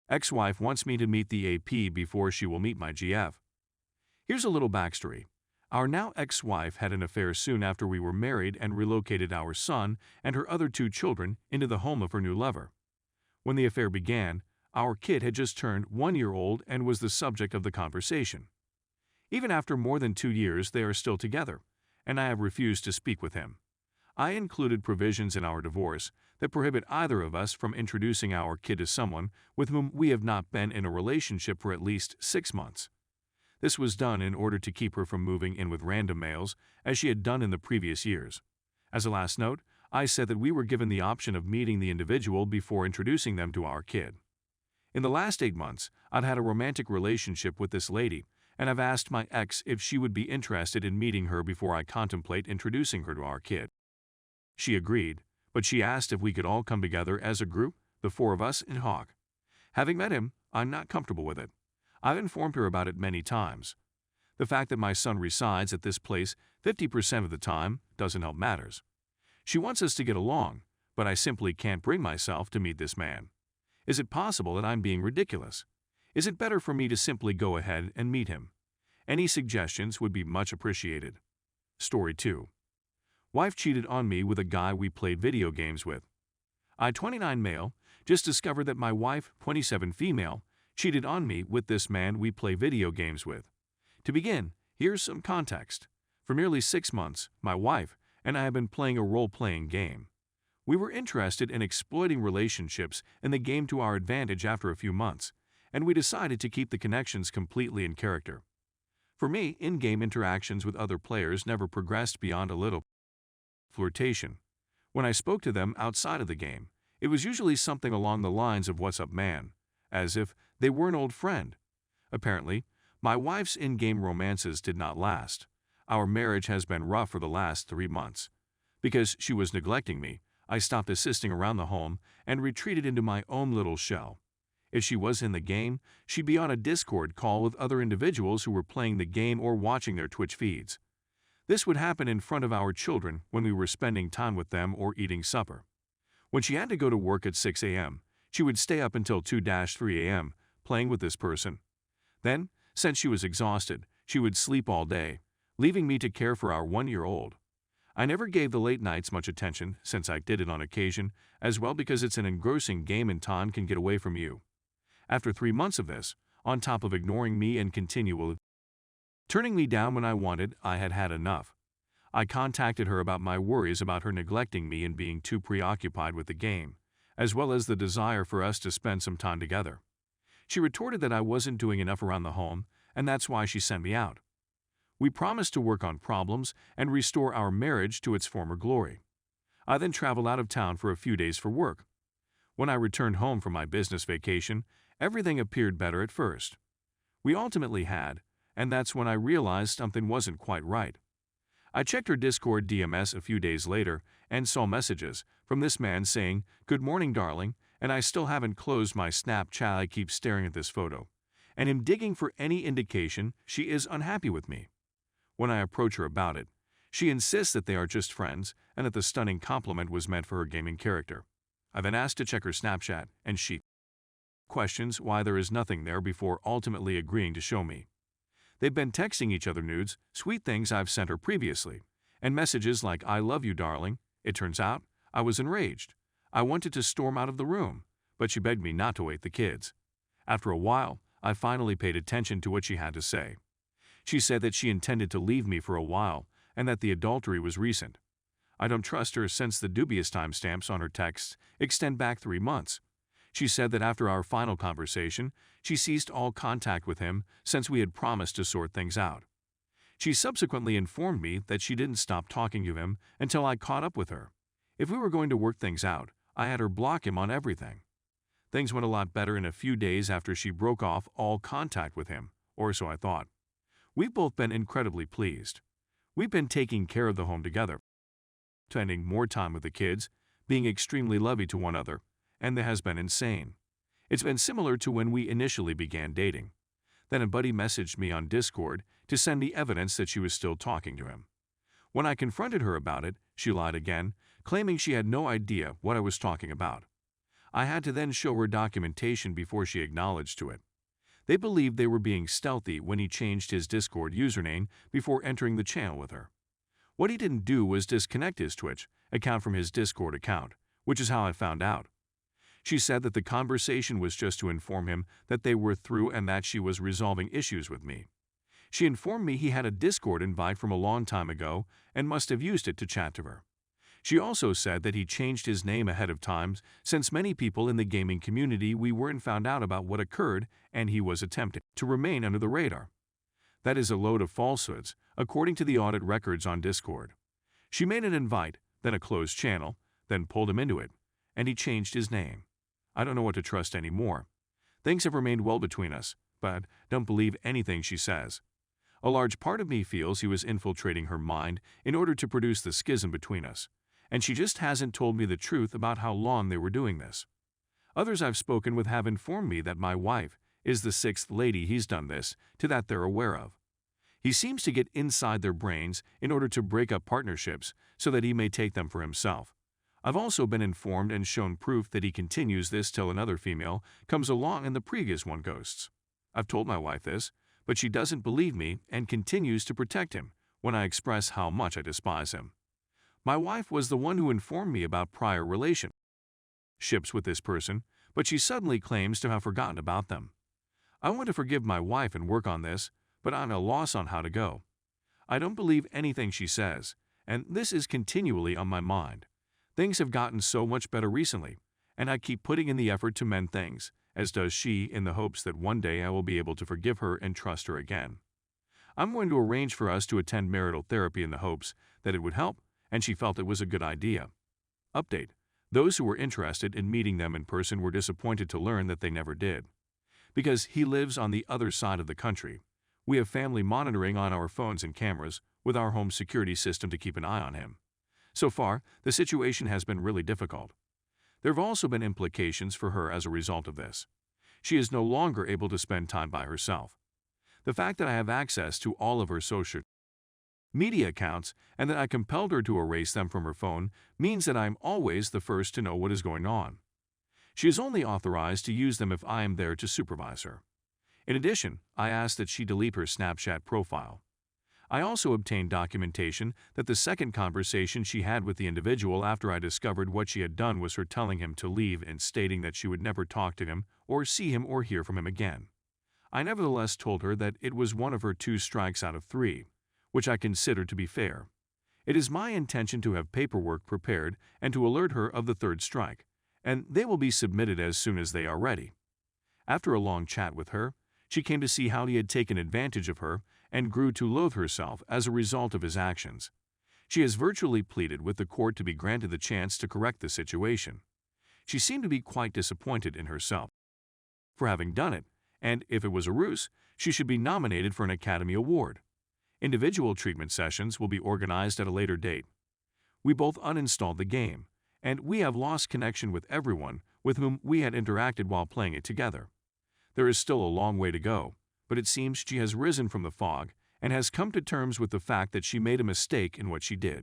Ex-wife wants me to meet the AP before she will meet my GF. Here's a little backstory. Our now ex-wife had an affair soon after we were married and relocated our son and her other 2 children into the home of her new lover. When the affair began, our kid had just turned 1 year old and was the subject of the conversation. Even after more than 2 years, they are still together, and I have refused to speak with him. I included provisions in our divorce that prohibit either of us from introducing our kid to someone with whom we have not been in a relationship for at least 6 months. This was done in order to keep her from moving in with random males, as she had done in the previous years. As a last note, I said that we were given the option of meeting the individual before introducing them to our kid. In the last 8 months, I've had a romantic relationship with this lady, and I've asked my ex if she would be interested in meeting her before I contemplate introducing her to our kid. She agreed, but she asked if we could all come together as a group, the 4 of us in Hawk. Having met him, I'm not comfortable with it. I've informed her about it many times. The fact that my son resides at this place 50% of the time doesn't help matters. She wants us to get along, but I simply can't bring myself to meet this man. Is it possible that I'm being ridiculous? Is it better for me to simply go ahead and meet him? Any suggestions would be much appreciated. Story 2. Wife cheated on me with a guy we played video games with. I, 29 male, just discovered that my wife, 27 female, cheated on me with this man we play video games with. To begin, here's some context. For nearly 6 months, my wife and I have been playing a role-playing game. We were interested in exploiting relationships in the game to our advantage after a few months, and we decided to keep the connections completely in character. For me, in-game interactions with other players never progressed beyond a little flirtation. When I spoke to them outside of the game, it was usually something along the lines of "What's up, man?" as if they were an old friend. Apparently, my wife's in-game romances did not last. Our marriage has been rough for the last 3 months. Because she was neglecting me, I stopped assisting around the home and retreated into my own little shell. If she was in the game, she'd be on a Discord call with other individuals who were playing the game or watching their Twitch feeds. This would happen in front of our children when we were spending time with them or eating supper. When she had to go to work at 6 a.m., she would stay up until 2-3 a.m. playing with this person. Then, since she was exhausted, she would sleep all day, leaving me to care for our 1-year-old. I never gave the late nights much attention, since I did it on occasion, as well because it's an engrossing game and time can get away from you. After 3 months of this, on top of ignoring me and continually turning me down when I wanted, I had had enough. I contacted her about my worries about her neglecting me and being too preoccupied with the game, as well as the desire for us to spend some time together. She retorted that I wasn't doing enough around the home, and that's why she sent me out. We promised to work on problems and restore our marriage to its former glory. I then traveled out of town for a few days for work. When I returned home from my business vacation, everything appeared better at first. We ultimately had, and that's when I realized something wasn't quite right. I checked her Discord DMS a few days later and saw messages from this man saying, "Good morning, darling," and I still haven't closed my Snapchat. I keep staring at this photo, and am digging for any indication she is unhappy with me. When I approach her about it, she insists that they are just friends and that the stunning compliment was meant for her gaming character. I then asked to check her Snapchat, and she questions why there is nothing there before ultimately agreeing to show me. They've been texting each other nudes, sweet things I've sent her previously, and messages like "I love you, darling." It turns out, I was enraged. I wanted to storm out of the room, but she begged me not to wake the kids. After a while, I finally paid attention to what she had to say. She said that she intended to leave me for a while and that the adultery was recent. I don't trust her since the dubious timestamps on her texts extend back 3 months. She said that after our final conversation, she ceased all contact with him since we had promised to sort things out. She subsequently informed me that she didn't stop talking to him until I caught up with her. If we were going to work things out, I had her block him on everything. Things went a lot better in a few days after she broke off all contact with him, or so I thought. We've both been incredibly pleased. We've been taking care of the home together, spending more time with the kids, being extremely lovey to one another, and that has been insane. It's been similar to when we initially began dating. Then a buddy messaged me on Discord to send me evidence that she was still talking to him. When I confronted her about it, she lied again, claiming she had no idea what I was talking about. I had to then show her documentation before she acknowledged to it. They believed they were being stealthy when he changed his Discord username before entering the channel with her. What he didn't do was disconnect his Twitch account from his Discord account, which is how I found out. She said that the conversation was just to inform him that they were through and that she was resolving issues with me. She informed me he had a Discord invite from a long time ago and must have used it to chat to her. She also said that he changed his name ahead of time since many people in the gaming community we weren't found out about what occurred and he was attempting to remain under the radar. That is a load of falsehoods, according to the audit records on Discord. She made an invite, then a closed channel, then pulled him into it, and he changed his name. I don't know what to trust anymore. Things have remained well between us, but don't believe anything she says. A large part of me feels he was infiltrating her mind in order to produce the schism between us, and she just hasn't told me the truth about how long they were doing this. Others I've spoken with have informed me that my wife is the sixth lady he's done this to that they're aware of. He seems to get inside their brains in order to break up partnerships so that he may take them for himself. I've also been informed and shown proof that he continues this till another female comes along and the previous one ghosts. I've told my wife this, but she doesn't believe me and continues to protect him when I express how much I despise him. My wife was the one who informed me about prior relationships with this person, but she suddenly claims to have forgotten about them. I want to forgive my wife and work on this, but I'm at a loss on how to go. I don't believe anything she says, and this is continually on my mind. Things have gotten so much better recently, and I keep putting in the effort to mend things, as does she, in the hopes that one day I will be able to forgive her and trust her again. I'm going to arrange for us to attend marital therapy in the hopes that it would help, and she felt it was a good idea. Update: those who were interested in meeting them in person were disappointed to learn that they never did. Because he lives on the other side of the country, we have family monitoring on our phones and cameras with our home security system to keep an eye on him. So far, the situation has been really difficult. There have also been implications for her as a result of this. She is no longer able to spend time by herself. The fact that I have access to all of her social media accounts and that I compelled her to erase them from her phone means that I am always the first to know what is going on. She is only authorized to use them if I am there to supervise her. In addition, I asked that she delete her Snapchat profile. I also obtained documentation that the second conversation she had with the individual after I discovered what she had done was her telling him to leave and stating that she would never talk to him or see him or hear from him again. I nevertheless told her that it was one of her 2 strikes out of 3, which I considered to be fair. It is my intention to have paperwork prepared and to alert her of the 3rd strike, and they will be submitted as soon as they are ready. After a long chat with her, she came to see how he had taken advantage of her and grew to loathe herself as a result of his actions. She has virtually pleaded with the court to be granted the chance to correct the situation. She seemed to be quite disappointed in herself for having done it, and if it was a ruse, she should be nominated for an Academy Award. Individual treatment sessions will be organized at a later date. We both uninstalled the game, and we have lost connection with everyone with whom we had interacted while playing it together. There is still a long way to go, but it seems she has risen from the fog and has come to terms with the fact that she made a mistake in what she did.